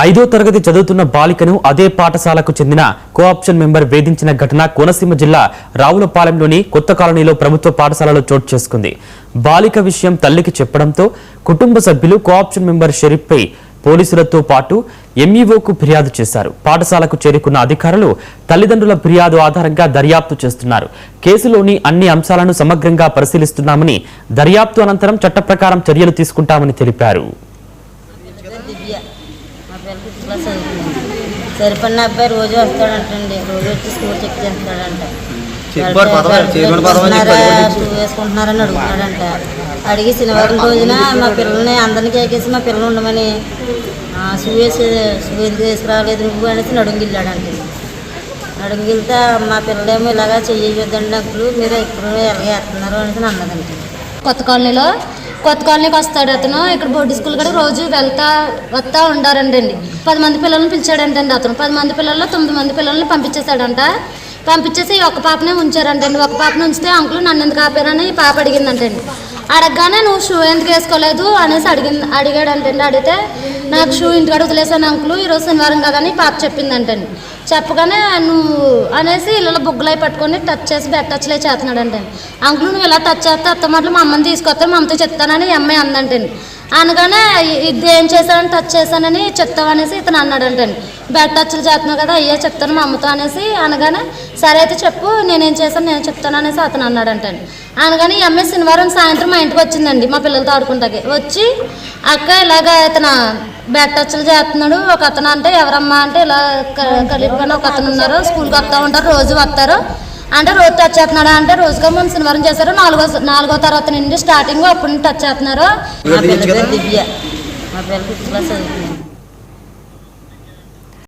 ఐదో తరగతి చదువుతున్న బాలికను అదే పాఠశాలకు చెందిన కోఆప్షన్ మెంబర్ వేధించిన ఘటన కోనసీమ జిల్లా రావులపాలెంలోని కొత్త కాలనీలో ప్రభుత్వ పాఠశాలలో చోటు చేసుకుంది. బాలిక విషయం తల్లికి చెప్పడంతో కుటుంబ సభ్యులు కోఆప్షన్ మెంబర్ షరీఫ్పై పోలీసులతో పాటు ఎంఈఓకు ఫిర్యాదు చేశారు. పాఠశాలకు చేరుకున్న అధికారులు తల్లిదండ్రుల ఫిర్యాదు ఆధారంగా దర్యాప్తు చేస్తున్నారు. కేసులోని అన్ని అంశాలను సమగ్రంగా పరిశీలిస్తున్నామని, దర్యాప్తు అనంతరం చట్ట ప్రకారం చర్యలు తీసుకుంటామని తెలిపారు. సరిపడిన అబ్బాయి రోజు వస్తాడంటండి. రోజు వచ్చి స్కూల్ చెక్ చేస్తాడంట. షూ వేసుకుంటున్నారని అడుగుతున్నాడంట. అడిగి శనివారం రోజున మా పిల్లల్ని అందరినీ కేకేసి మా పిల్లలు ఉండమని షూ ఎందుకు వేసుకురాలేదు నువ్వు అనేసి అడుగుగిల్లాడంటే. అడుగుగిలితే మా పిల్లలేమో ఇలాగా చెయ్యొద్దండి అంకులు, మీరు ఎప్పుడు ఎలాగేస్తున్నారు అనేసి అన్నదండి. కొత్త కాలనీకి వస్తాడు అతను. ఇక్కడ బోర్డు స్కూల్ కూడా రోజు వస్తా ఉండారండి. 10 మంది పిల్లల్ని పిలిచాడంటండి అతను. 10 మంది పిల్లల్లో 9 మంది పిల్లల్ని పంపించేశాడంట. పంపించేసి ఒక పాపనే ఉంచారంటండి. ఒక పాపను ఉంచితే అంకులు నన్ను ఎందుకు ఆపారని ఈ పాప అడిగిందంటండి. అడగగానే నువ్వు షూ ఎందుకు వేసుకోలేదు అనేసి అడిగాడంటండి. అడిగితే నాకు షూ ఇంటికాడ వదిలేసాను అంకులు, ఈరోజు శనివారం కదని పాప చెప్పిందంటండి. చెప్పగానే నువ్వు అనేసి ఇలా బుగ్గలై పట్టుకొని టచ్ చేసి బెడ్ టచ్లే చేస్తున్నాడంటండి. అంకులు నువ్వు ఇలా టచ్ చేస్తే అత్తమాటలు మా అమ్మని తీసుకొస్తే మా అమ్మతో చెప్తానని అమ్మాయి అందంటండి. అనగానే ఇది ఏం చేశానని టచ్ చేశానని చెప్తావనేసి ఇతను అన్నాడంటండి. బెడ్ టచ్లు చేస్తున్నావు కదా, అయ్యే చెప్తాను మా అమ్మతో అనేసి అనగానే సరే అయితే చెప్పు నేనేం చేశాను నేను చెప్తాను అనేసి అతను అన్నాడంటండి. అనగానే ఈ అమ్మాయి శనివారం సాయంత్రం మా ఇంటికి వచ్చిందండి. మా పిల్లలతో ఆడుకుంటాకి వచ్చి అక్క ఇలాగ ఇతను బెడ్ టచ్లు చేస్తున్నాడు, ఒక అతను అంటే ఎవరమ్మా అంటే ఇలా కలిపి ఒక అతను ఉన్నారు, స్కూల్కి వస్తూ ఉంటారు, రోజు వస్తారు అంటే రోజు టచ్ చేస్తున్నాడు అంటే రోజుగా ముందు శనివారం చేశారు. నాలుగో తరగతి నుండి స్టార్టింగ్ అప్పుడు నుంచి టచ్ చేస్తున్నారు. మా పిల్లలు దివ్య, మా పిల్లలు 5th క్లాస్ చదువుతున్నాను.